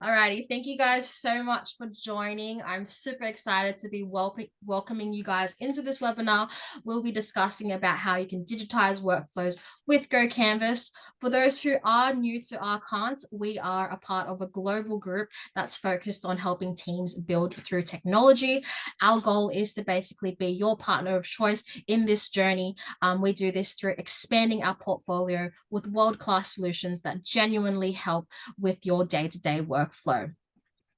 Alrighty, thank you guys so much for joining. I'm super excited to be welcoming you guys into this webinar. We'll be discussing about how you can digitize workflows with GoCanvas. For those who are new to ARKANCE, we are a part of a global group that's focused on helping teams build through technology. Our goal is to basically be your partner of choice in this journey. We do this through expanding our portfolio with world-class solutions that genuinely help with your day-to-day workflow.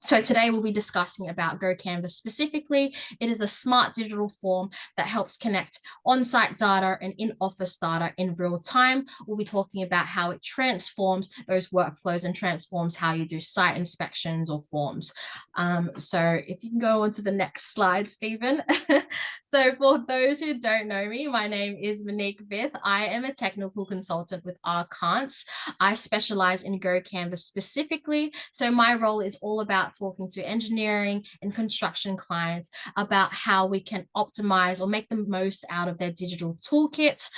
So today we'll be discussing about GoCanvas specifically. It is a smart digital form that helps connect on-site data and in-office data in real time. We'll be talking about how it transforms those workflows and transforms how you do site inspections or forms. So if you can go on to the next slide, Stephen. So for those who don't know me, my name is Monique Vith. I am a technical consultant with ARKANCE. I specialize in GoCanvas specifically. So my role is all about talking to engineering and construction clients about how we can optimize or make the most out of their digital toolkits.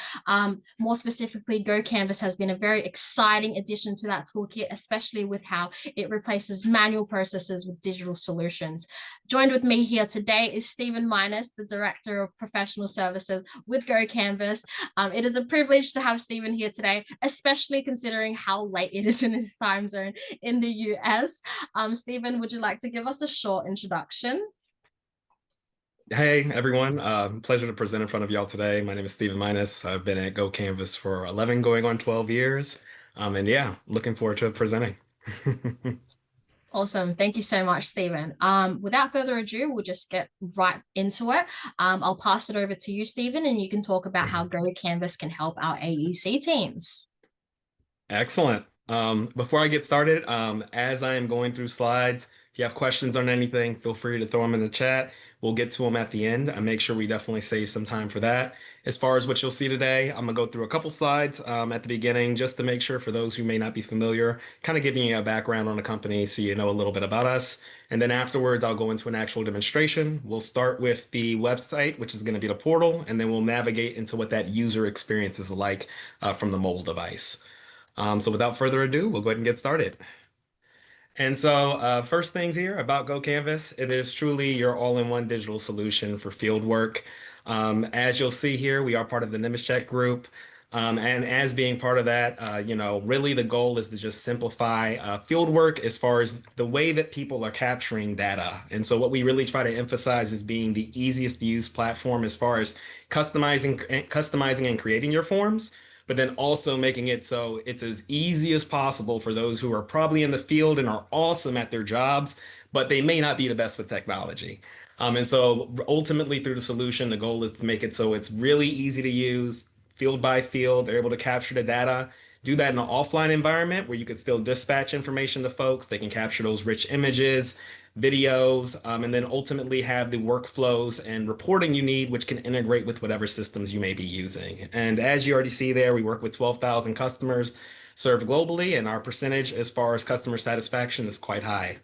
More specifically, GoCanvas has been a very exciting addition to that toolkit, especially with how it replaces manual processes with digital solutions. Joined with me here today is Stephen Minus, the Director of Professional Services with GoCanvas. It is a privilege to have Stephen here today, especially considering how late it is in his time zone in the US. Stephen, would you like to give us a short introduction? Hey everyone, pleasure to present in front of y'all today. My name is Stephen Minus. I've been at GoCanvas for 11 going on 12 years. And yeah, looking forward to presenting. Awesome. Thank you so much, Stephen. Without further ado, we'll just get right into it. I'll pass it over to you, Stephen, and you can talk about how GoCanvas can help our AEC teams. Excellent. Before I get started, as I am going through slides, if you have questions on anything, feel free to throw them in the chat. We'll get to them at the end. I make sure we definitely save some time for that. As far as what you'll see today, I'm gonna go through a couple slides at the beginning just to make sure for those who may not be familiar, kind of giving you a background on the company so you know a little bit about us. And then afterwards, I'll go into an actual demonstration. We'll start with the website, which is going to be the portal, and then we'll navigate into what that user experience is like from the mobile device. So without further ado, we'll go ahead and get started. And so first things here about GoCanvas, it is truly your all-in-one digital solution for field work. As you'll see here, we are part of the Nemescheck group. And as being part of that, really the goal is to just simplify field work as far as the way that people are capturing data. And so what we really try to emphasize is being the easiest to use platform as far as customizing and creating your forms, but then also making it so it's as easy as possible for those who are probably in the field and are awesome at their jobs, but they may not be the best with technology. And so ultimately through the solution, the goal is to make it so it's really easy to use, field by field. They're able to capture the data, do that in an offline environment where you could still dispatch information to folks. They can capture those rich images, videos, and then ultimately have the workflows and reporting you need, which can integrate with whatever systems you may be using. And as you already see there, we work with 12,000 customers served globally, and our percentage as far as customer satisfaction is quite high.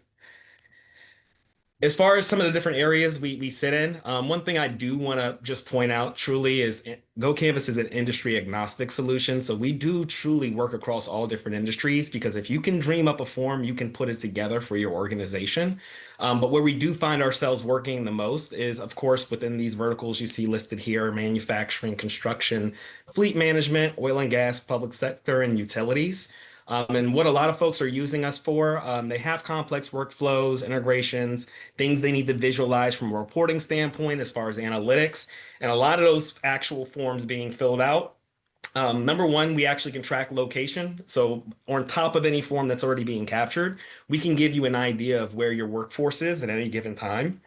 As far as some of the different areas we sit in, one thing I do want to just point out truly is GoCanvas is an industry agnostic solution. So we do truly work across all different industries because if you can dream up a form, you can put it together for your organization. But where we do find ourselves working the most is, of course, within these verticals you see listed here, manufacturing, construction, fleet management, oil and gas, public sector, and utilities. And what a lot of folks are using us for, they have complex workflows, integrations, things they need to visualize from a reporting standpoint as far as analytics, and a lot of those actual forms being filled out. Number one, we actually can track location. So on top of any form that's already being captured, we can give you an idea of where your workforce is at any given time.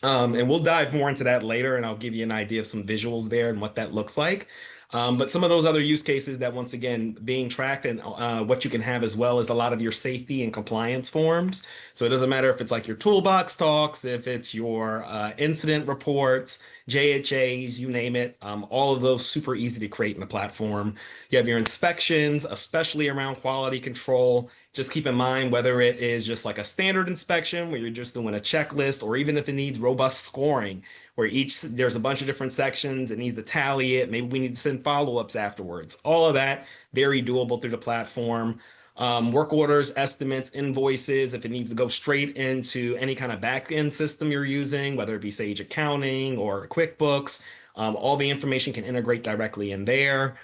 And we'll dive more into that later, and I'll give you an idea of some visuals there and what that looks like. But some of those other use cases that, once again, being tracked and what you can have as well is a lot of your safety and compliance forms. So it doesn't matter if it's like your toolbox talks, if it's your incident reports, JHAs, you name it. All of those super easy to create in the platform. You have your inspections, especially around quality control. Just keep in mind whether it is just like a standard inspection where you're just doing a checklist, or even if it needs robust scoring, where there's a bunch of different sections, it needs to tally it. Maybe we need to send follow-ups afterwards. All of that very doable through the platform. work orders, estimates, invoices, if it needs to go straight into any kind of back end system you're using, whether it be Sage Accounting or QuickBooks, all the information can integrate directly in there.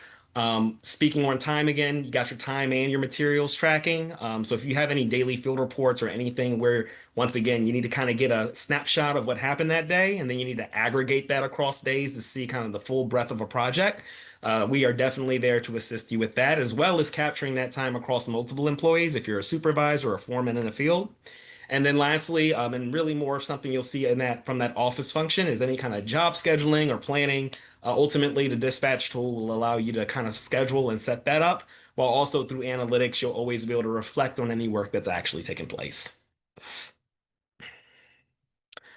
Speaking on time again, you got your time and your materials tracking. So if you have any daily field reports or anything where, once again, you need to kind of get a snapshot of what happened that day, and then you need to aggregate that across days to see kind of the full breadth of a project. We are definitely there to assist you with that, as well as capturing that time across multiple employees if you're a supervisor or a foreman in the field. And then lastly, and really more of something you'll see in that from that office function is any kind of job scheduling or planning. Ultimately, the dispatch tool will allow you to kind of schedule and set that up, while also through analytics, you'll always be able to reflect on any work that's actually taken place.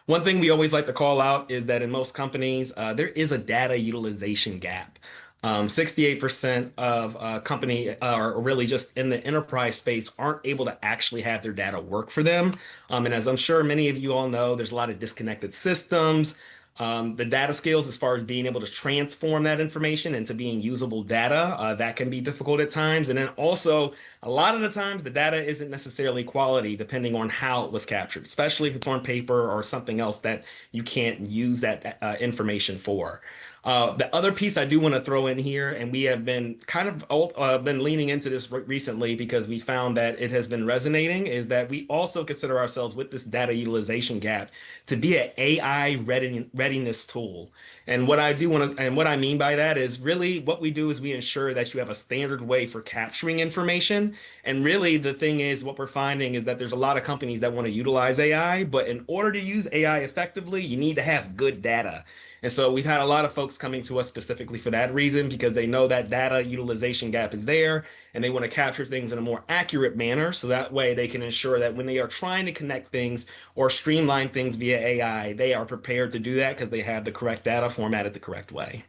One thing we always like to call out is that in most companies, there is a data utilization gap. 68% of company are really just in the enterprise space aren't able to actually have their data work for them. And as I'm sure many of you all know, there's a lot of disconnected systems. The data skills, as far as being able to transform that information into being usable data, that can be difficult at times. And then also, a lot of the times, the data isn't necessarily quality depending on how it was captured, especially if it's on paper or something else that you can't use that information for. The other piece I do want to throw in here, and we have been kind of been leaning into this recently because we found that it has been resonating, is that we also consider ourselves with this data utilization gap to be an AI readiness tool. And what I do want to, and what I mean by that is really what we do is we ensure that you have a standard way for capturing information. And really the thing is, what we're finding is that there's a lot of companies that want to utilize AI, but in order to use AI effectively, you need to have good data. And so we've had a lot of folks coming to us specifically for that reason, because they know that data utilization gap is there and they want to capture things in a more accurate manner. So that way they can ensure that when they are trying to connect things or streamline things via AI, they are prepared to do that because they have the correct data formatted the correct way.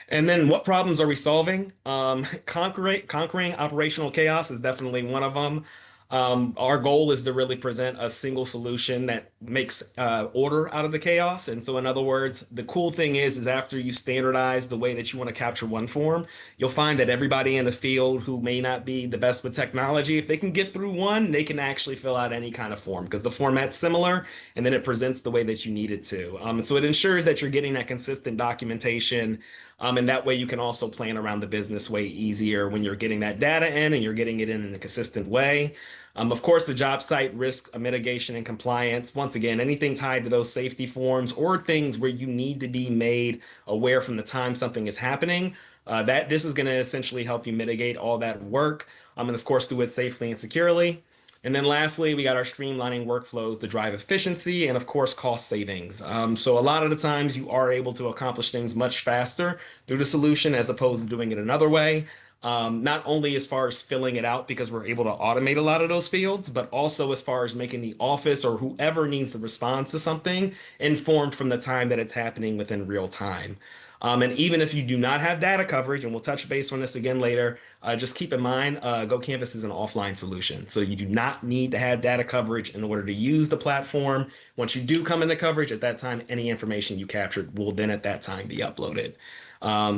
And then what problems are we solving? Conquering operational chaos is definitely one of them. Our goal is to really present a single solution that makes order out of the chaos. And so, in other words, the cool thing is after you standardize the way that you want to capture one form, you'll find that everybody in the field who may not be the best with technology, if they can get through one, they can actually fill out any kind of form because the format's similar and then it presents the way that you need it to. So it ensures that you're getting that consistent documentation. And that way you can also plan around the business way easier when you're getting that data in and you're getting it in a consistent way. Of course, the job site risk mitigation and compliance. Once again, anything tied to those safety forms or things where you need to be made aware from the time something is happening. That this is going to essentially help you mitigate all that work. And of course, do it safely and securely. And then lastly, we got our streamlining workflows to drive efficiency and of course cost savings. So a lot of the times you are able to accomplish things much faster through the solution as opposed to doing it another way. Not only as far as filling it out because we're able to automate a lot of those fields, but also as far as making the office or whoever needs to respond to something informed from the time that it's happening within real time. And even if you do not have data coverage, and we'll touch base on this again later, just keep in mind, GoCanvas is an offline solution. So you do not need to have data coverage in order to use the platform. Once you do come into coverage, at that time, any information you captured will then at that time be uploaded.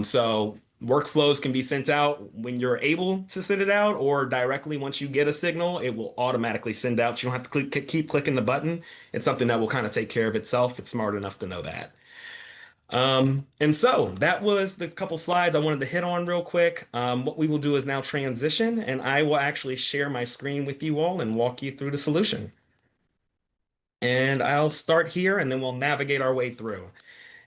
So workflows can be sent out when you're able to send it out, or directly once you get a signal, it will automatically send out. You don't have to keep clicking the button. It's something that will kind of take care of itself. It's smart enough to know that. And so that was the couple slides I wanted to hit on real quick. What we will do is now transition, and I will actually share my screen with you all and walk you through the solution. And I'll start here, and then we'll navigate our way through.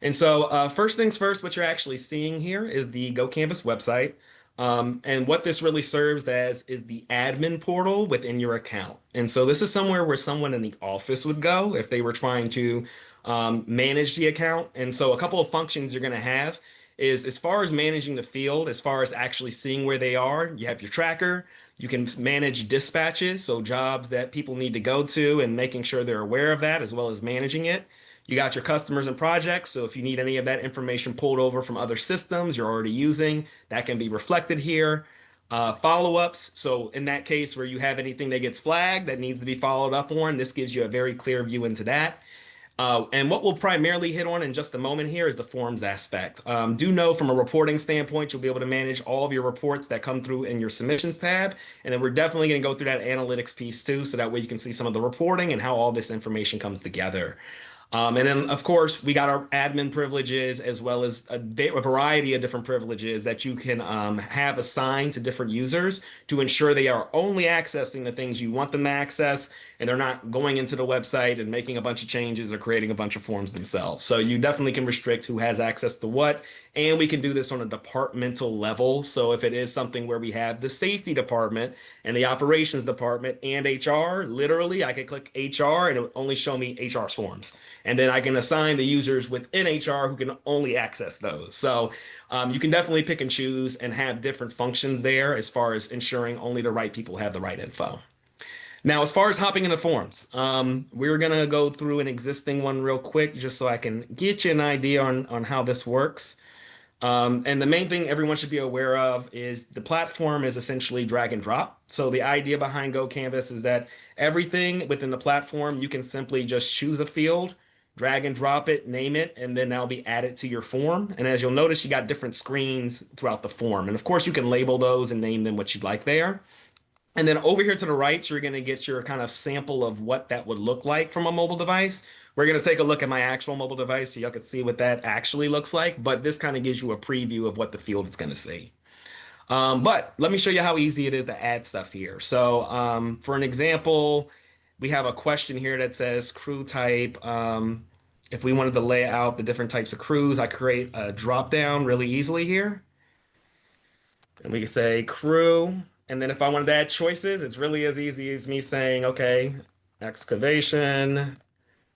And so first things first, what you're actually seeing here is the GoCanvas website. And what this really serves as is the admin portal within your account. And so this is somewhere where someone in the office would go if they were trying to manage the account. And so a couple of functions you're going to have is, as far as managing the field, as far as actually seeing where they are, you have your tracker. You can manage dispatches, so jobs that people need to go to and making sure they're aware of that, as well as managing it. You got your customers and projects. So if you need any of that information pulled over from other systems you're already using, that can be reflected here. Follow-ups. So in that case where you have anything that gets flagged that needs to be followed up on, this gives you a very clear view into that. And what we'll primarily hit on in just a moment here is the forms aspect. Do know from a reporting standpoint, you'll be able to manage all of your reports that come through in your submissions tab. And then we're definitely going to go through that analytics piece too, so that way you can see some of the reporting and how all this information comes together. And then, of course, we got our admin privileges as well as a variety of different privileges that you can have assigned to different users to ensure they are only accessing the things you want them to access and they're not going into the website and making a bunch of changes or creating a bunch of forms themselves. So you definitely can restrict who has access to what, and we can do this on a departmental level. So if it is something where we have the safety department and the operations department and HR, literally I could click HR and it would only show me HR's forms. And then I can assign the users within HR who can only access those. So you can definitely pick and choose and have different functions there as far as ensuring only the right people have the right info. Now, as far as hopping into forms, we're going to go through an existing one real quick just so I can get you an idea on how this works. And the main thing everyone should be aware of is the platform is essentially drag and drop. So the idea behind GoCanvas is that everything within the platform, you can simply just choose a field, drag and drop it, name it, and then that'll be added to your form. And as you'll notice, you got different screens throughout the form. And of course, you can label those and name them what you'd like there. And then over here to the right, you're going to get your kind of sample of what that would look like from a mobile device. We're going to take a look at my actual mobile device so y'all can see what that actually looks like. But this kind of gives you a preview of what the field is going to see. But let me show you how easy it is to add stuff here. So for an example, we have a question here that says crew type. If we wanted to lay out the different types of crews, I create a drop down really easily here. And we can say crew. And then if I wanted to add choices, it's really as easy as me saying, okay, excavation,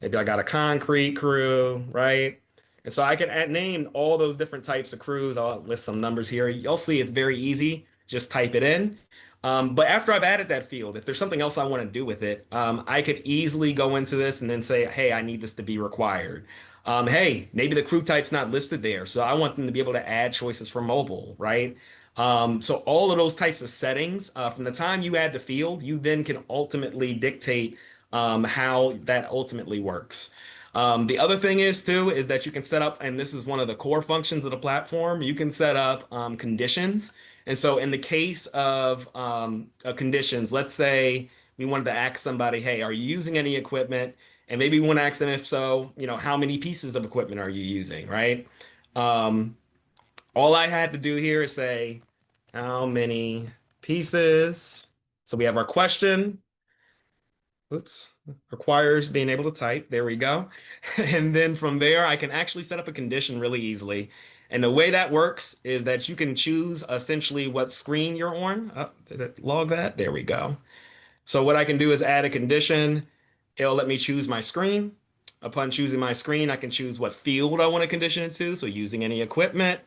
maybe I got a concrete crew, right? And so I can name all those different types of crews. I'll list some numbers here. You'll see it's very easy. Just type it in. But after I've added that field, if there's something else I want to do with it, I could easily go into this and then say, hey, I need this to be required. Hey, maybe the crew type's not listed there, so I want them to be able to add choices for mobile, right? So all of those types of settings, from the time you add the field, you then can ultimately dictate how that ultimately works. The other thing is too, is that you can set up, and this is one of the core functions of the platform, you can set up conditions. And so in the case of conditions, let's say we wanted to ask somebody, hey, are you using any equipment? And maybe we want to ask them, if so, how many pieces of equipment are you using, right? Um, all I had to do here is say, how many pieces? So we have our question. Oops, requires being able to type. There we go. And then from there, I can actually set up a condition really easily. And the way that works is that you can choose essentially what screen you're on. Oh, did it log that? There we go. So what I can do is add a condition. It'll let me choose my screen. Upon choosing my screen, I can choose what field I want to condition it to. So using any equipment,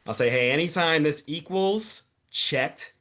I'll say, hey, anytime this equals checked,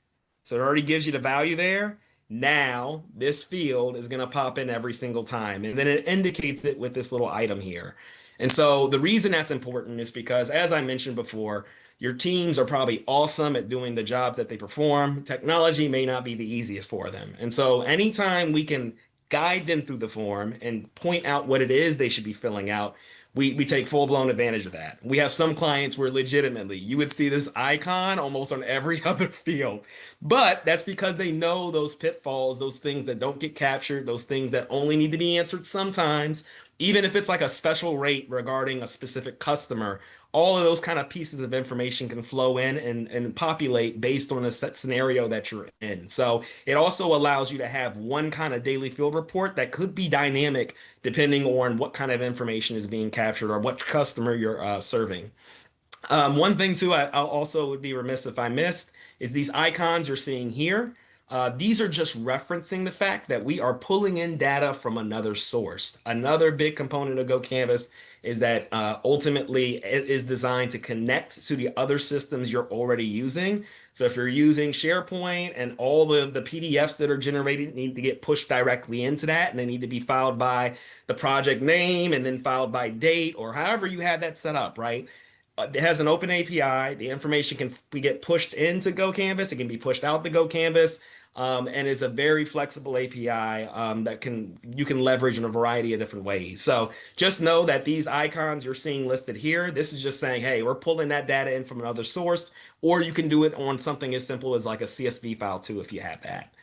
so it already gives you the value there. Now this field is going to pop in every single time. And then it indicates it with this little item here. And so the reason that's important is because, as I mentioned before, your teams are probably awesome at doing the jobs that they perform. Technology may not be the easiest for them. And so anytime we can guide them through the form and point out what it is they should be filling out, we take full-blown advantage of that. We have some clients where legitimately you would see this icon almost on every other field. But that's because they know those pitfalls, those things that don't get captured, those things that only need to be answered sometimes, even if it's like a special rate regarding a specific customer. All of those kind of pieces of information can flow in and populate based on a set scenario that you're in. So it also allows you to have one kind of daily field report that could be dynamic depending on what kind of information is being captured or what customer you're serving. One thing too, I also would be remiss if I missed, is these icons you're seeing here. These are just referencing the fact that we are pulling in data from another source. Another big component of GoCanvas is that ultimately it is designed to connect to the other systems you're already using. So if you're using SharePoint and all the PDFs that are generated need to get pushed directly into that, and they need to be filed by the project name and then filed by date or however you have that set up, right? It has an open API. The information can get pushed into GoCanvas. It can be pushed out to GoCanvas. And it's a very flexible API that you can leverage in a variety of different ways. So just know that these icons you're seeing listed here, this is just saying, hey, we're pulling that data in from another source, or you can do it on something as simple as like a CSV file too, if you have that.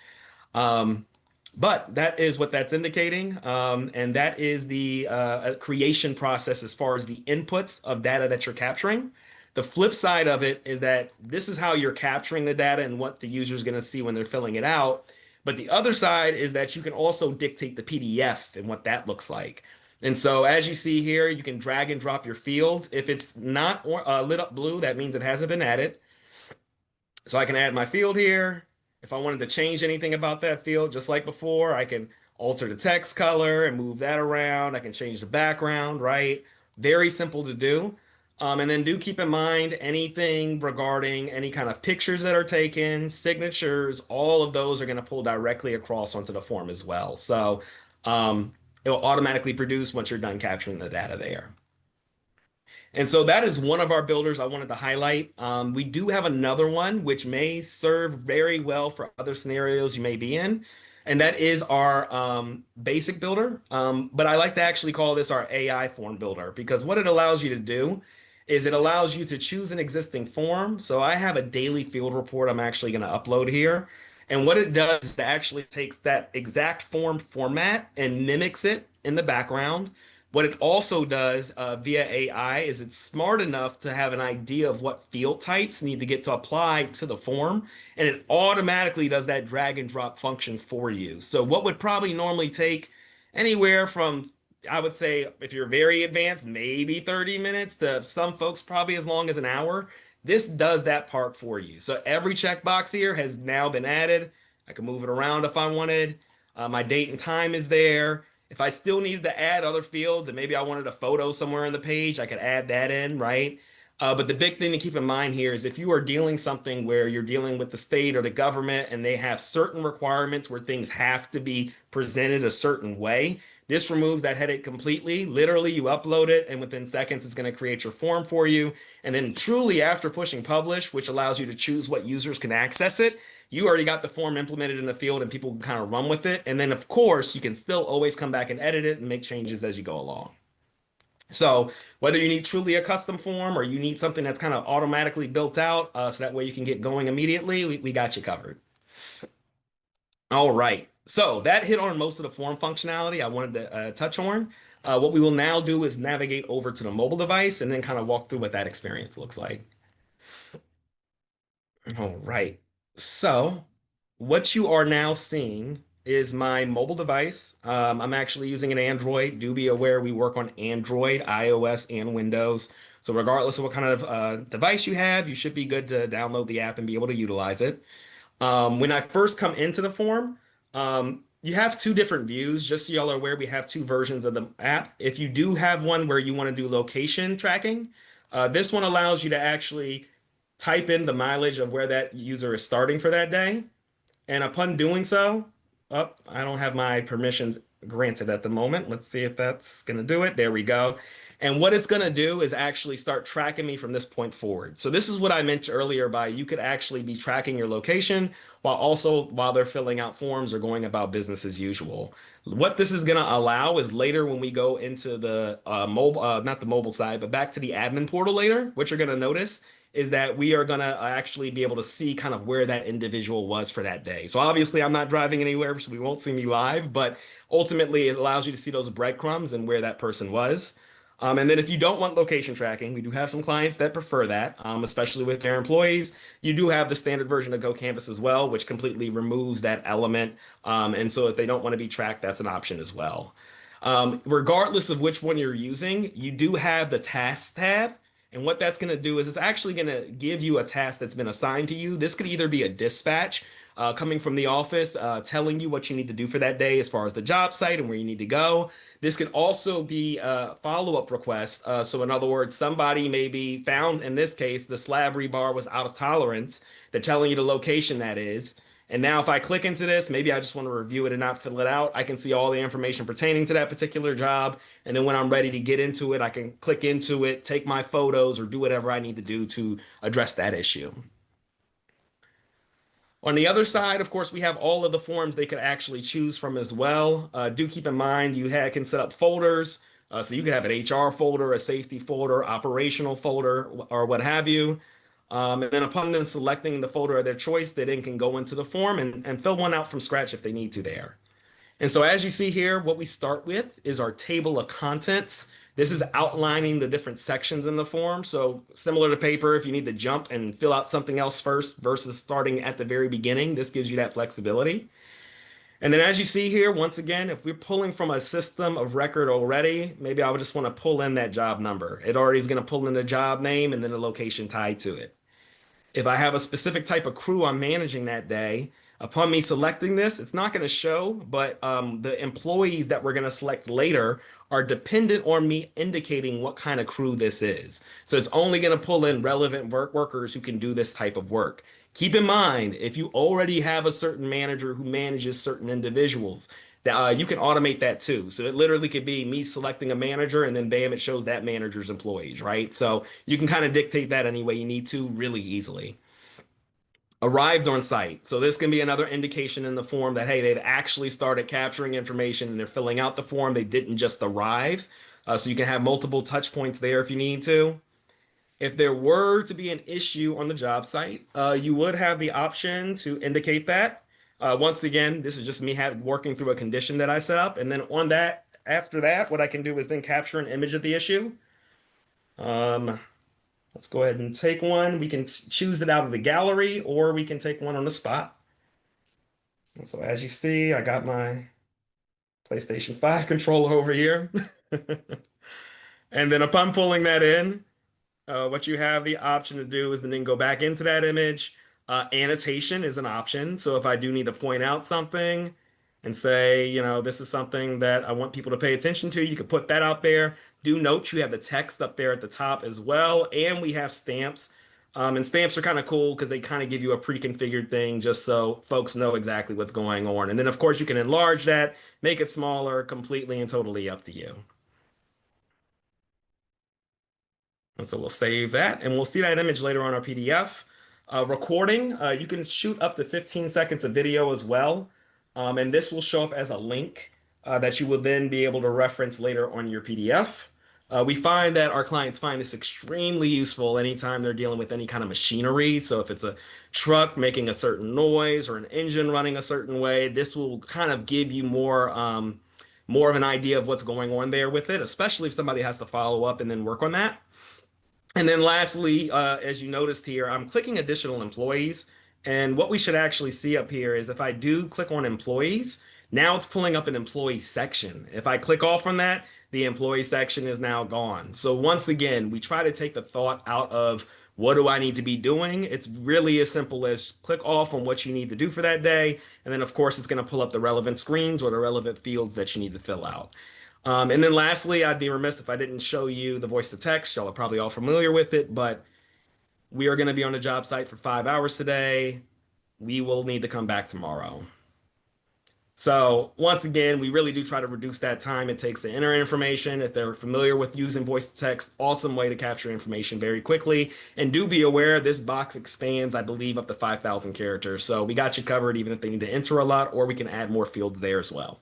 Um, but that is what that's indicating. And that is the creation process as far as the inputs of data that you're capturing. The flip side of it is that this is how you're capturing the data and what the user is going to see when they're filling it out. But the other side is that you can also dictate the PDF and what that looks like. And so as you see here, you can drag and drop your fields. If it's not lit up blue, that means it hasn't been added. So I can add my field here. If I wanted to change anything about that field, just like before, I can alter the text color and move that around. I can change the background, right? Very simple to do. And then do keep in mind anything regarding any kind of pictures that are taken, signatures, all of those are going to pull directly across onto the form as well. So it will automatically produce once you're done capturing the data there. And so that is one of our builders I wanted to highlight. We do have another one which may serve very well for other scenarios you may be in, and that is our basic builder. But I like to actually call this our AI form builder because what it allows you to do is it allows you to choose an existing form. So I have a daily field report I'm actually going to upload here. And what it does is it actually takes that exact form format and mimics it in the background. What it also does via AI is it's smart enough to have an idea of what field types need to get to apply to the form, and it automatically does that drag and drop function for you. So what would probably normally take anywhere from, I would say, if you're very advanced, maybe 30 minutes to some folks probably as long as an hour, this does that part for you. So every checkbox here has now been added. I can move it around if I wanted. My date and time is there. If I still needed to add other fields and maybe I wanted a photo somewhere in the page, I could add that in, right? But the big thing to keep in mind here is if you are dealing something where you're dealing with the state or the government and they have certain requirements where things have to be presented a certain way, this removes that headache completely. Literally, you upload it and within seconds, it's going to create your form for you. And then truly after pushing publish, which allows you to choose what users can access it, you already got the form implemented in the field and people can kind of run with it. And then, of course, you can still always come back and edit it and make changes as you go along. So whether you need truly a custom form or you need something that's kind of automatically built out so that way you can get going immediately, we got you covered. All right. So that hit on most of the form functionality I wanted to touch on. What we will now do is navigate over to the mobile device and then kind of walk through what that experience looks like. All right. So what you are now seeing is my mobile device. I'm actually using an Android. Do be aware we work on Android, iOS, and Windows. So regardless of what kind of device you have, you should be good to download the app and be able to utilize it. When I first come into the form, you have two different views. Just so y'all are aware, we have two versions of the app. If you do have one where you want to do location tracking, this one allows you to actually type in the mileage of where that user is starting for that day. And upon doing so, I don't have my permissions granted at the moment. Let's see if that's going to do it. There we go. And what it's going to do is actually start tracking me from this point forward. So this is what I mentioned earlier by you could actually be tracking your location while they're filling out forms or going about business as usual. What this is going to allow is later when we go into the mobile, not the mobile side, but back to the admin portal later, what you're going to notice is that we are going to actually be able to see kind of where that individual was for that day. So obviously I'm not driving anywhere, so we won't see me live, but ultimately it allows you to see those breadcrumbs and where that person was. And then if you don't want location tracking, we do have some clients that prefer that, especially with their employees. You do have the standard version of GoCanvas as well, which completely removes that element. And so if they don't want to be tracked, that's an option as well. Regardless of which one you're using, you do have the tasks tab. And what that's going to do is it's actually going to give you a task that's been assigned to you. This could either be a dispatch coming from the office, telling you what you need to do for that day as far as the job site and where you need to go. This could also be a follow-up request. So in other words, somebody may be found, in this case, the slab rebar was out of tolerance. They're telling you the location that is. And now if I click into this, maybe I just want to review it and not fill it out. I can see all the information pertaining to that particular job. And then when I'm ready to get into it, I can click into it, take my photos, or do whatever I need to do to address that issue. On the other side, of course, we have all of the forms they could actually choose from as well. Do keep in mind can set up folders. So you could have an HR folder, a safety folder, operational folder, or what have you. And then upon them selecting the folder of their choice, they then can go into the form and fill one out from scratch if they need to there. And so as you see here, what we start with is our table of contents. This is outlining the different sections in the form. So similar to paper, if you need to jump and fill out something else first versus starting at the very beginning, this gives you that flexibility. And then as you see here, once again, if we're pulling from a system of record already, maybe I would just want to pull in that job number. It already is going to pull in the job name and then the location tied to it. If I have a specific type of crew I'm managing that day, upon me selecting this, it's not going to show, but the employees that we're going to select later are dependent on me indicating what kind of crew this is. So it's only going to pull in relevant workers who can do this type of work. Keep in mind, if you already have a certain manager who manages certain individuals, you can automate that too. So it literally could be me selecting a manager and then bam, it shows that manager's employees, right? So you can kind of dictate that any way you need to really easily. Arrived on site. So this can be another indication in the form that, hey, they've actually started capturing information and they're filling out the form. They didn't just arrive. So you can have multiple touch points there if you need to. If there were to be an issue on the job site, you would have the option to indicate that. Once again, this is just me working through a condition that I set up. And then after that, what I can do is then capture an image of the issue. Um, let's go ahead and take one. We can choose it out of the gallery or we can take one on the spot. And so as you see, I got my PlayStation 5 controller over here. And then upon pulling that in, what you have the option to do is then go back into that image. Annotation is an option. So if I do need to point out something and say, this is something that I want people to pay attention to, you can put that out there. Do note you have the text up there at the top as well. And we have stamps. And stamps are kind of cool because they kind of give you a pre-configured thing just so folks know exactly what's going on. And then, of course, you can enlarge that, make it smaller, completely and totally up to you. And so we'll save that and we'll see that image later on our PDF. Recording, you can shoot up to 15 seconds of video as well. And this will show up as a link that you will then be able to reference later on your PDF. We find that our clients find this extremely useful anytime they're dealing with any kind of machinery. So if it's a truck making a certain noise or an engine running a certain way, this will kind of give you more of an idea of what's going on there with it, especially if somebody has to follow up and then work on that. And then lastly, as you noticed here, I'm clicking additional employees. And what we should actually see up here is if I do click on employees, now it's pulling up an employee section. If I click off on that, the employee section is now gone. So once again, we try to take the thought out of what do I need to be doing? It's really as simple as click off on what you need to do for that day. And then of course, it's going to pull up the relevant screens or the relevant fields that you need to fill out. And then lastly, I'd be remiss if I didn't show you the voice to text. Y'all are probably all familiar with it, but we are going to be on the job site for 5 hours today. We will need to come back tomorrow. So once again, we really do try to reduce that time it takes to enter information. If they're familiar with using voice to text, awesome way to capture information very quickly. And do be aware this box expands, I believe, up to 5,000 characters. So we got you covered even if they need to enter a lot, or we can add more fields there as well.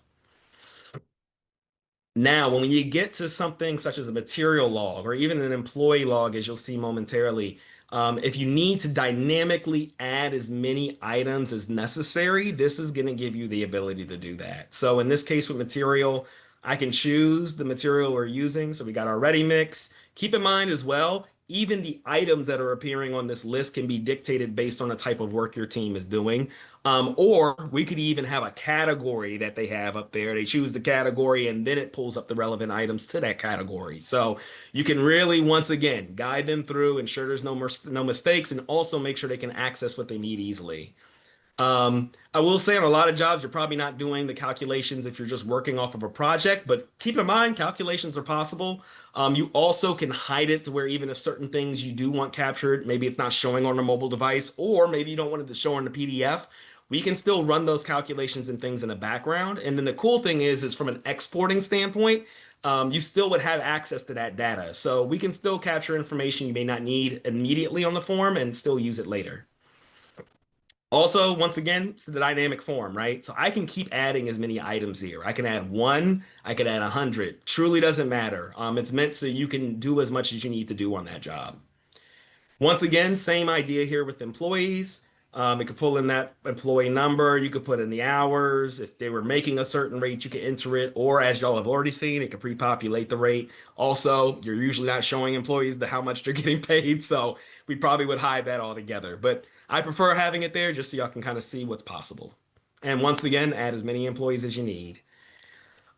Now, when you get to something such as a material log or even an employee log, as you'll see momentarily, if you need to dynamically add as many items as necessary, this is going to give you the ability to do that. So in this case with material, I can choose the material we're using. So we got our ready mix. Keep in mind as well, even the items that are appearing on this list can be dictated based on the type of work your team is doing. Or we could even have a category that they have up there. They choose the category and then it pulls up the relevant items to that category. So you can really, once again, guide them through, ensure there's no mistakes, and also make sure they can access what they need easily. I will say on a lot of jobs, you're probably not doing the calculations if you're just working off of a project, but keep in mind, calculations are possible. You also can hide it to where even if certain things you do want captured, maybe it's not showing on a mobile device, or maybe you don't want it to show on the PDF, we can still run those calculations and things in the background. And then the cool thing is from an exporting standpoint, you still would have access to that data. So we can still capture information you may not need immediately on the form and still use it later. Also, once again, it's the dynamic form, right? So I can keep adding as many items here. I can add one, I could add 100. Truly doesn't matter. It's meant so you can do as much as you need to do on that job. Once again, same idea here with employees. It could pull in that employee number. You could put in the hours. If they were making a certain rate, you could enter it. Or as y'all have already seen, it could pre-populate the rate. Also, you're usually not showing employees how much they're getting paid, so we probably would hide that altogether. But I prefer having it there just so y'all can kind of see what's possible. And once again, add as many employees as you need.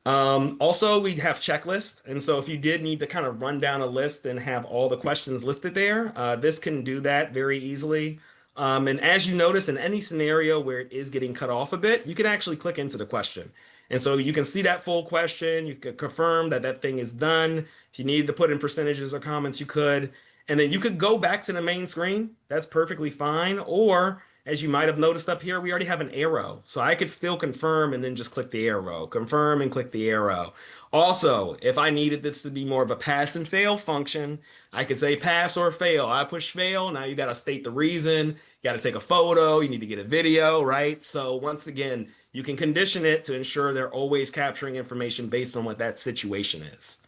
Also, we have checklists. And so if you did need to kind of run down a list and have all the questions listed there, this can do that very easily. And as you notice, in any scenario where it is getting cut off a bit, you can actually click into the question. And so you can see that full question. You can confirm that that thing is done. If you needed to put in percentages or comments, you could. And then you could go back to the main screen. That's perfectly fine. Or as you might have noticed up here, we already have an arrow. So I could still confirm and then just click the arrow, confirm and click the arrow. Also, if I needed this to be more of a pass and fail function, I could say pass or fail. I push fail. Now you got to state the reason. You got to take a photo. You need to get a video, right? So once again, you can condition it to ensure they're always capturing information based on what that situation is.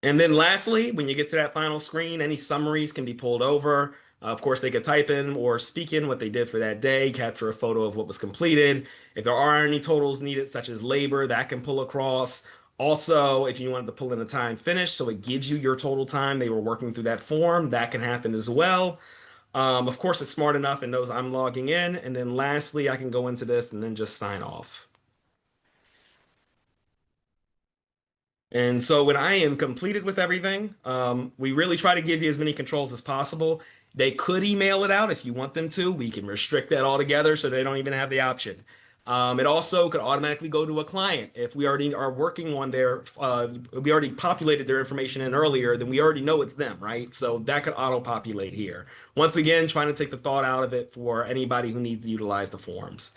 And then lastly, when you get to that final screen, any summaries can be pulled over. Of course, they could type in or speak in what they did for that day, capture a photo of what was completed. If there are any totals needed, such as labor, that can pull across. Also, if you wanted to pull in the time finished, so it gives you your total time they were working through that form, that can happen as well. Of course, it's smart enough and knows I'm logging in. And then lastly, I can go into this and then just sign off. And so when I am completed with everything, we really try to give you as many controls as possible. They could email it out if you want them to. We can restrict that altogether so they don't even have the option. It also could automatically go to a client. If we already are working on we already populated their information in earlier, then we already know it's them, right? So that could auto-populate here. Once again, trying to take the thought out of it for anybody who needs to utilize the forms.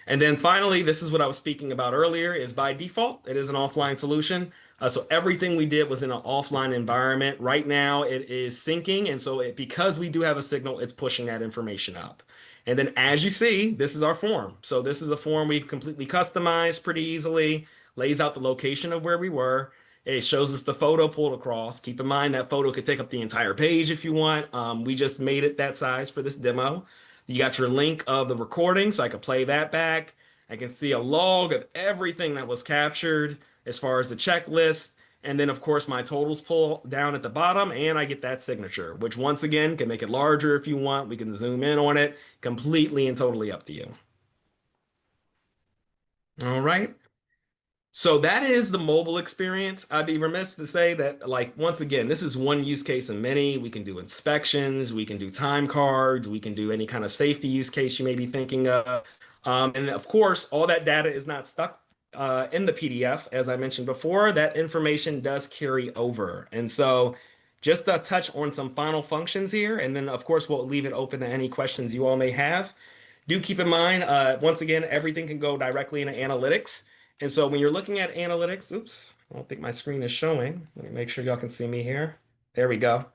And then finally, this is what I was speaking about earlier, is by default, it is an offline solution. So everything we did was in an offline environment. Right now, it is syncing. And so because we do have a signal, it's pushing that information up. And then as you see, this is our form. So this is a form we completely customized pretty easily, lays out the location of where we were. It shows us the photo pulled across. Keep in mind that photo could take up the entire page if you want. We just made it that size for this demo. You got your link of the recording, so I could play that back. I can see a log of everything that was captured as far as the checklist. And then, of course, my totals pull down at the bottom, and I get that signature, which once again can make it larger if you want. We can zoom in on it, completely and totally up to you. All right. So that is the mobile experience. I'd be remiss to say that, like, once again, this is one use case of many. We can do inspections, we can do time cards, we can do any kind of safety use case you may be thinking of. And of course, all that data is not stuck in the PDF. As I mentioned before, that information does carry over. And so just to touch on some final functions here, and then of course, we'll leave it open to any questions you all may have. Do keep in mind, once again, everything can go directly into analytics. And so when you're looking at analytics, oops, I don't think my screen is showing. Let me make sure y'all can see me here. There we go.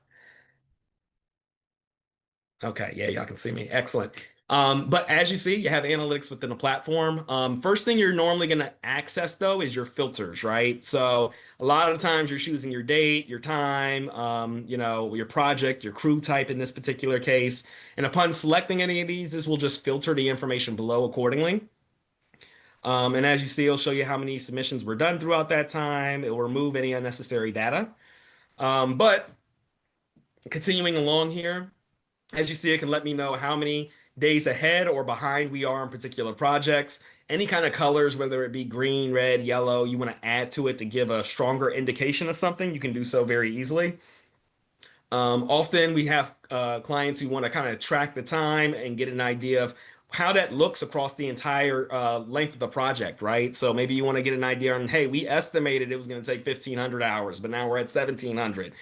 Okay, yeah, y'all can see me. Excellent. But as you see, you have analytics within the platform. First thing you're normally going to access though is your filters, right? So a lot of the times you're choosing your date, your time, your project, your crew type in this particular case. And upon selecting any of these, this will just filter the information below accordingly. And as you see, it'll show you how many submissions were done throughout that time. It will remove any unnecessary data. But continuing along here, as you see, it can let me know how many days ahead or behind we are on particular projects. Any kind of colors, whether it be green, red, yellow, you want to add to it to give a stronger indication of something, you can do so very easily. Often we have clients who want to kind of track the time and get an idea of how that looks across the entire length of the project, right? So maybe you want to get an idea on, hey, we estimated it was going to take 1,500 hours, but now we're at 1,700.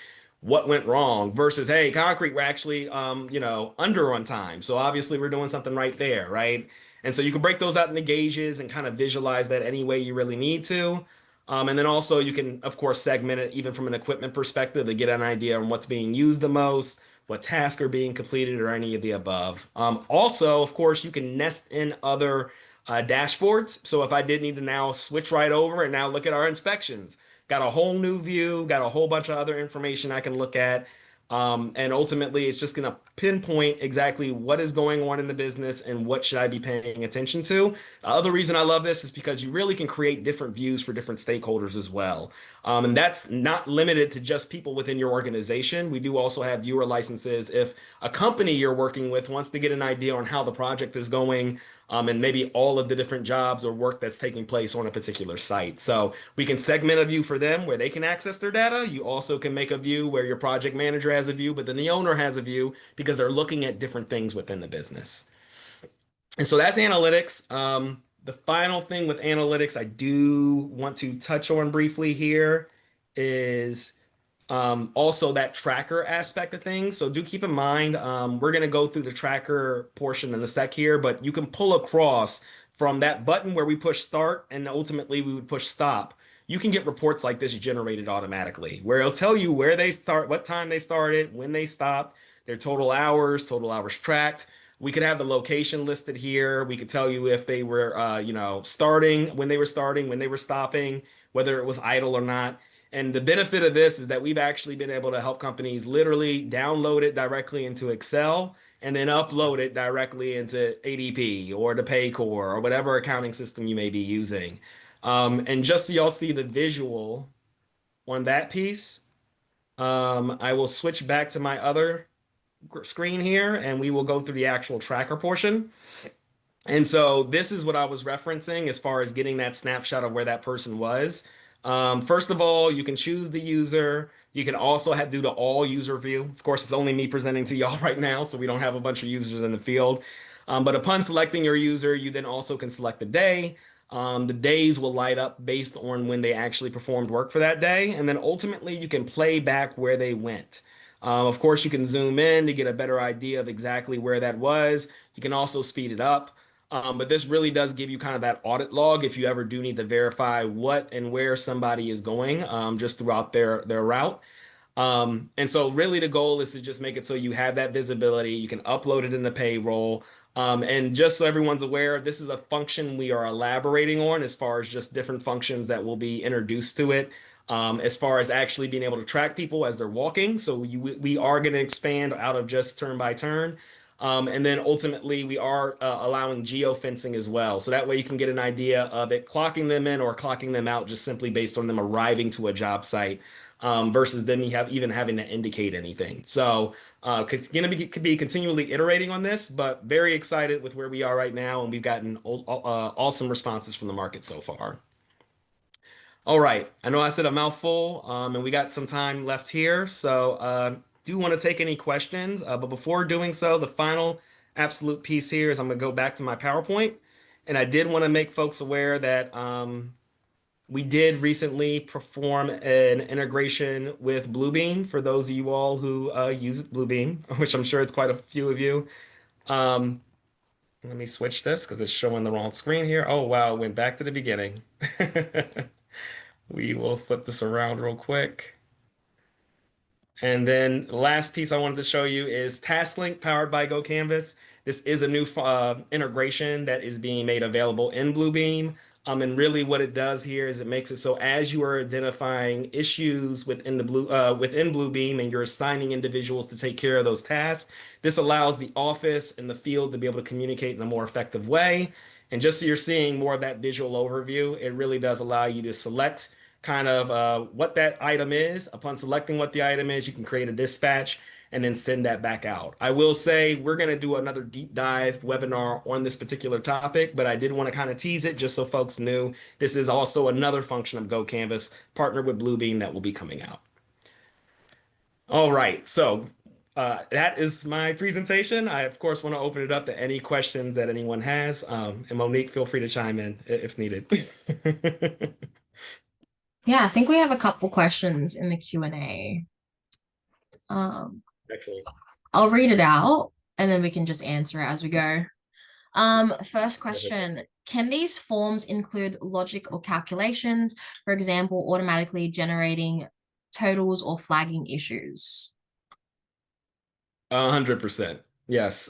What went wrong? Versus, hey, concrete, we're actually, under on time. So obviously we're doing something right there, right? And so you can break those out into gauges and kind of visualize that any way you really need to. And then also you can, of course, segment it even from an equipment perspective to get an idea on what's being used the most what tasks are being completed, or any of the above. Also, of course, you can nest in other dashboards. So if I did need to now switch right over and now look at our inspections, got a whole new view, got a whole bunch of other information I can look at. And ultimately, it's just going to pinpoint exactly what is going on in the business and what should I be paying attention to. The other reason I love this is because you really can create different views for different stakeholders as well. And that's not limited to just people within your organization. We do also have viewer licenses. If a company you're working with wants to get an idea on how the project is going, and maybe all of the different jobs or work that's taking place on a particular site. So we can segment a view for them where they can access their data. You also can make a view where your project manager has a view, but then the owner has a view because they're looking at different things within the business. And so that's analytics. The final thing with analytics I do want to touch on briefly here is also that tracker aspect of things. So do keep in mind, we're going to go through the tracker portion in a sec here, but you can pull across from that button where we push start and ultimately we would push stop. You can get reports like this generated automatically, where it'll tell you where they start, what time they started, when they stopped, their total hours tracked. We could have the location listed here. We could tell you if they were, starting, when they were starting, when they were stopping, whether it was idle or not. And the benefit of this is that we've actually been able to help companies literally download it directly into Excel and then upload it directly into ADP or the Paycor or whatever accounting system you may be using. And just so y'all see the visual on that piece, I will switch back to my other screen here and we will go through the actual tracker portion. And so this is what I was referencing as far as getting that snapshot of where that person was. First of all, you can choose the user. You can also do the all user view. Of course, it's only me presenting to y'all right now, so we don't have a bunch of users in the field. But upon selecting your user, you then also can select the day. The days will light up based on when they actually performed work for that day. And then ultimately, you can play back where they went. Of course, you can zoom in to get a better idea of exactly where that was. You can also speed it up. But this really does give you kind of that audit log if you ever do need to verify what and where somebody is going just throughout their route. And so really the goal is to just make it so you have that visibility. You can upload it in the payroll. And just so everyone's aware, this is a function we are elaborating on as far as just different functions that will be introduced to it. As far as actually being able to track people as they're walking. So we are going to expand out of just turn by turn. And then ultimately, we are allowing geofencing as well. So that way you can get an idea of it clocking them in or clocking them out just simply based on them arriving to a job site versus them even having to indicate anything. So could be continually iterating on this, but very excited with where we are right now. And we've gotten awesome responses from the market so far. All right. I know I said a mouthful, and we got some time left here. So do want to take any questions. But before doing so, the final absolute piece here is I'm going to go back to my PowerPoint. And I did want to make folks aware that we did recently perform an integration with Bluebeam for those of you all who use Bluebeam, which I'm sure it's quite a few of you. Let me switch this because it's showing the wrong screen here. Oh, wow. It went back to the beginning. We will flip this around real quick. And then the last piece I wanted to show you is TaskLink powered by GoCanvas. This is a new integration that is being made available in Bluebeam. And really what it does here is it makes it so as you are identifying issues within Bluebeam and you're assigning individuals to take care of those tasks, this allows the office and the field to be able to communicate in a more effective way. And just so you're seeing more of that visual overview, it really does allow you to select kind of what that item is. Upon selecting what the item is, you can create a dispatch and then send that back out. I will say we're going to do another deep dive webinar on this particular topic, but I did want to kind of tease it just so folks knew this is also another function of GoCanvas partnered with Bluebeam that will be coming out. All right, so that is my presentation. I, of course, want to open it up to any questions that anyone has. And Monique, feel free to chime in if needed. Yeah, I think we have a couple questions in the Q&A. Excellent. I'll read it out and then we can just answer it as we go. First question, can these forms include logic or calculations, for example, automatically generating totals or flagging issues? 100%. Yes.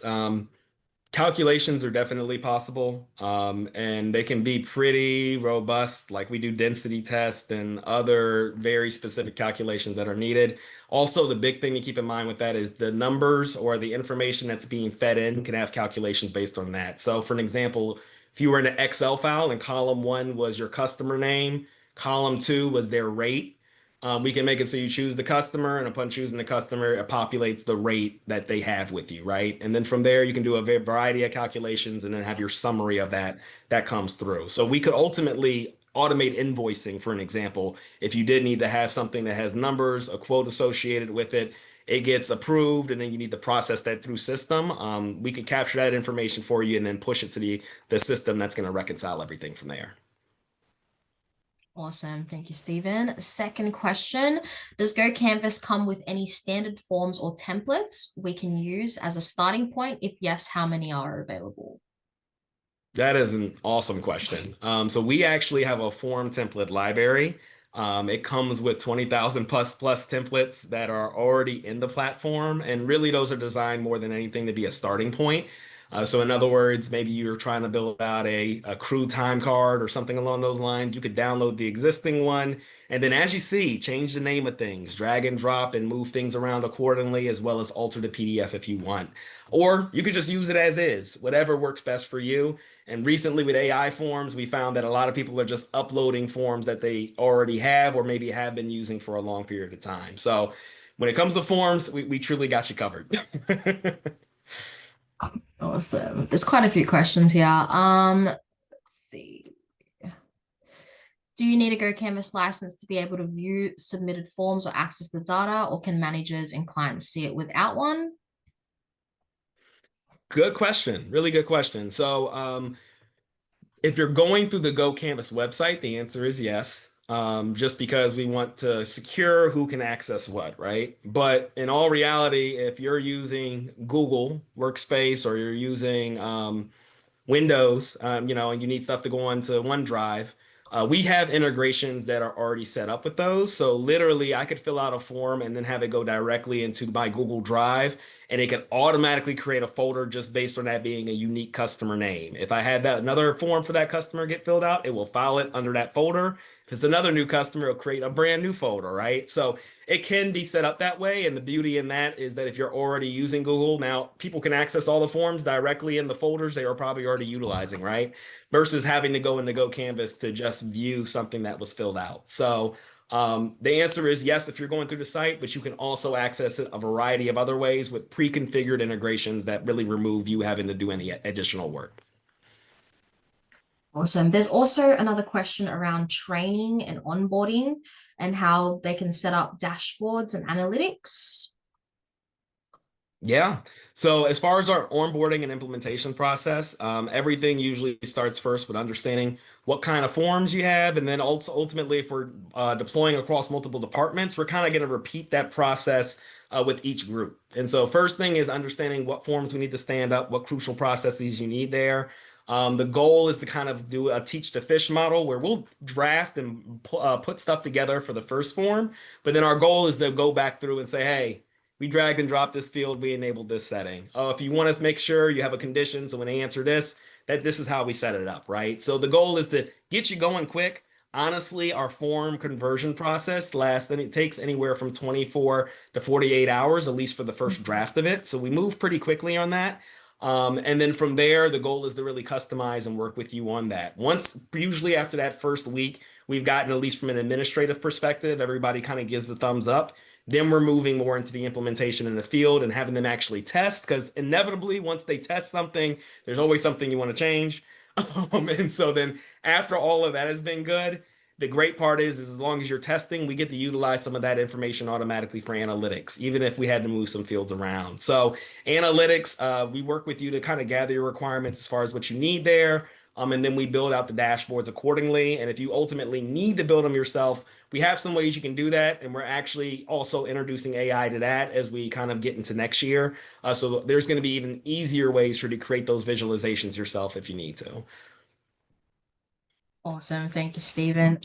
Calculations are definitely possible, and they can be pretty robust. Like we do density tests and other very specific calculations that are needed. Also, the big thing to keep in mind with that is the numbers or the information that's being fed in can have calculations based on that. So, for an example, if you were in an Excel file and column one was your customer name, column two was their rate. We can make it so you choose the customer, and upon choosing the customer, it populates the rate that they have with you, right? And then from there, you can do a variety of calculations and then have your summary of that comes through. So we could ultimately automate invoicing, for an example. If you did need to have something that has numbers, a quote associated with it, it gets approved, and then you need to process that through system. We could capture that information for you and then push it to the system that's going to reconcile everything from there. Awesome. Thank you, Stephen. Second question, does GoCanvas come with any standard forms or templates we can use as a starting point? If yes, how many are available? That is an awesome question. So we actually have a form template library. It comes with 20,000 plus templates that are already in the platform. And really, those are designed more than anything to be a starting point. So in other words, maybe you're trying to build out a crew time card or something along those lines. You could download the existing one. And then as you see, change the name of things, drag and drop and move things around accordingly, as well as alter the PDF if you want. Or you could just use it as is, whatever works best for you. And recently with AI forms, we found that a lot of people are just uploading forms that they already have or maybe have been using for a long period of time. So when it comes to forms, we truly got you covered. Awesome. There's quite a few questions here. Let's see. Do you need a GoCanvas license to be able to view submitted forms or access the data, or can managers and clients see it without one? Good question. Really good question. So, if you're going through the GoCanvas website, the answer is yes. Just because we want to secure who can access what, right? But in all reality, if you're using Google Workspace or you're using Windows, and you need stuff to go onto OneDrive. We have integrations that are already set up with those. So literally, I could fill out a form and then have it go directly into my Google Drive, and it can automatically create a folder just based on that being a unique customer name. If I had that another form for that customer get filled out, it will file it under that folder. If it's another new customer, it'll create a brand new folder, right? So it can be set up that way. And the beauty in that is that if you're already using Google, now people can access all the forms directly in the folders they are probably already utilizing, right? Versus having to go into GoCanvas to just view something that was filled out. So the answer is yes if you're going through the site, but you can also access it a variety of other ways with pre-configured integrations that really remove you having to do any additional work. Awesome. There's also another question around training and onboarding and how they can set up dashboards and analytics. Yeah. So as far as our onboarding and implementation process, everything usually starts first with understanding what kind of forms you have. And then also ultimately, if we're deploying across multiple departments, we're kind of going to repeat that process with each group. And so first thing is understanding what forms we need to stand up, what crucial processes you need there. The goal is to kind of do a teach to fish model where we'll draft and put stuff together for the first form. But then our goal is to go back through and say, hey, we dragged and dropped this field, we enabled this setting. Oh, if you want to make sure you have a condition, so when they answer this, that this is how we set it up, right? So the goal is to get you going quick. Honestly, our form conversion process lasts, and it takes anywhere from 24 to 48 hours, at least for the first draft of it. So we move pretty quickly on that. And then from there, the goal is to really customize and work with you on that. Usually after that first week, we've gotten, at least from an administrative perspective, everybody kind of gives the thumbs up. Then we're moving more into the implementation in the field and having them actually test, because inevitably, once they test something, there's always something you want to change. And so then after all of that has been good, the great part is as long as you're testing, we get to utilize some of that information automatically for analytics, even if we had to move some fields around. So analytics, we work with you to kind of gather your requirements as far as what you need there. And then we build out the dashboards accordingly. And if you ultimately need to build them yourself, we have some ways you can do that. And we're actually also introducing AI to that as we kind of get into next year. So there's going to be even easier ways for you to create those visualizations yourself if you need to. Awesome. Thank you, Stephen.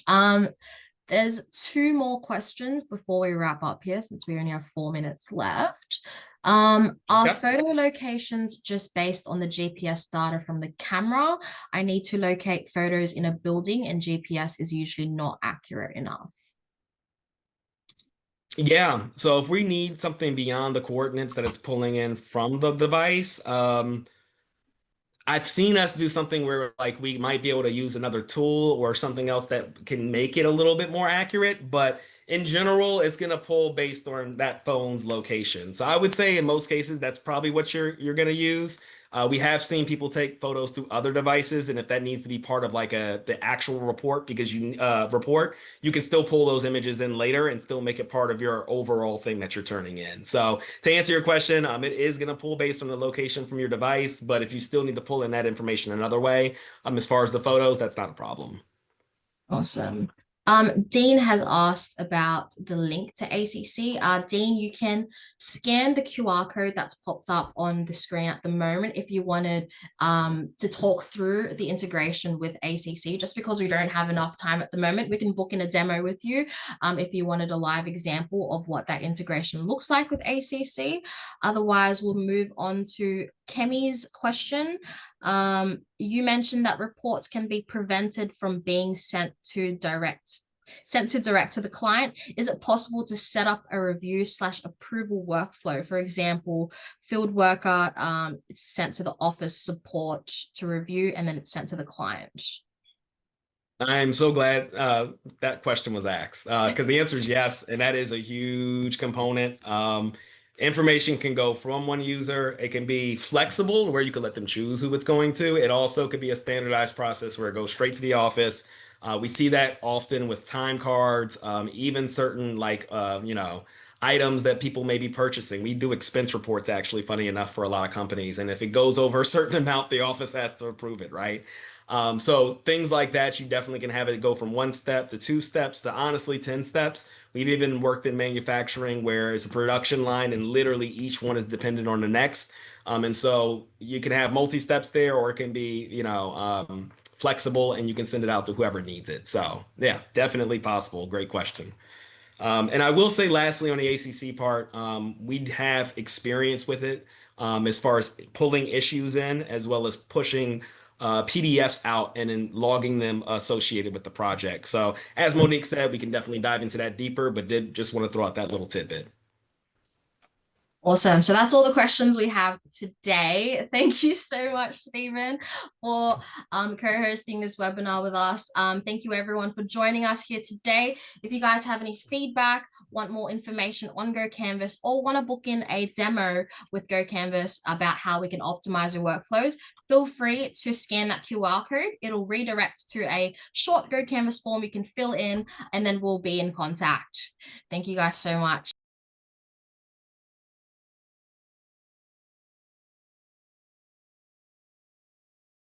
There's two more questions before we wrap up here, since we only have 4 minutes left. Are Okay. photo locations just based on the GPS data from the camera? I need to locate photos in a building, and GPS is usually not accurate enough. Yeah. So if we need something beyond the coordinates that it's pulling in from the device, I've seen us do something where like we might be able to use another tool or something else that can make it a little bit more accurate, but in general, it's gonna pull based on that phone's location. So I would say in most cases that's probably what you're gonna use. We have seen people take photos through other devices, and if that needs to be part of like the actual report because you can still pull those images in later and still make it part of your overall thing that you're turning in. So to answer your question, it is going to pull based on the location from your device, but if you still need to pull in that information another way, as far as the photos, that's not a problem. Awesome. Dean has asked about the link to ACC. Dean, you can scan the QR code that's popped up on the screen at the moment if you wanted to talk through the integration with ACC. Just because we don't have enough time at the moment, we can book in a demo with you if you wanted a live example of what that integration looks like with ACC. Otherwise, we'll move on to Kemi's question. You mentioned that reports can be prevented from being sent to direct to the client. Is it possible to set up a review/approval workflow? For example, field worker is sent to the office support to review, and then it's sent to the client. I'm so glad that question was asked because the answer is yes, and that is a huge component. Information can go from one user. It can be flexible where you can let them choose who it's going to. It also could be a standardized process where it goes straight to the office. We see that often with time cards, even certain items that people may be purchasing. We do expense reports actually, funny enough, for a lot of companies, and if it goes over a certain amount, the office has to approve it, right? So things like that, you definitely can have it go from 1 step to 2 steps to honestly 10 steps. We've even worked in manufacturing where it's a production line and literally each one is dependent on the next. And so you can have multi-steps there, or it can be, flexible and you can send it out to whoever needs it. So yeah, definitely possible. Great question. And I will say lastly on the ACC part, we have experience with it as far as pulling issues in, as well as pushing PDFs out and then logging them associated with the project. So as Monique said, we can definitely dive into that deeper, but did just want to throw out that little tidbit. Awesome. So that's all the questions we have today. Thank you so much, Stephen, for co-hosting this webinar with us. Thank you everyone for joining us here today. If you guys have any feedback, want more information on GoCanvas, or want to book in a demo with GoCanvas about how we can optimize your workflows, feel free to scan that QR code. It'll redirect to a short GoCanvas form you can fill in, and then we'll be in contact. Thank you guys so much.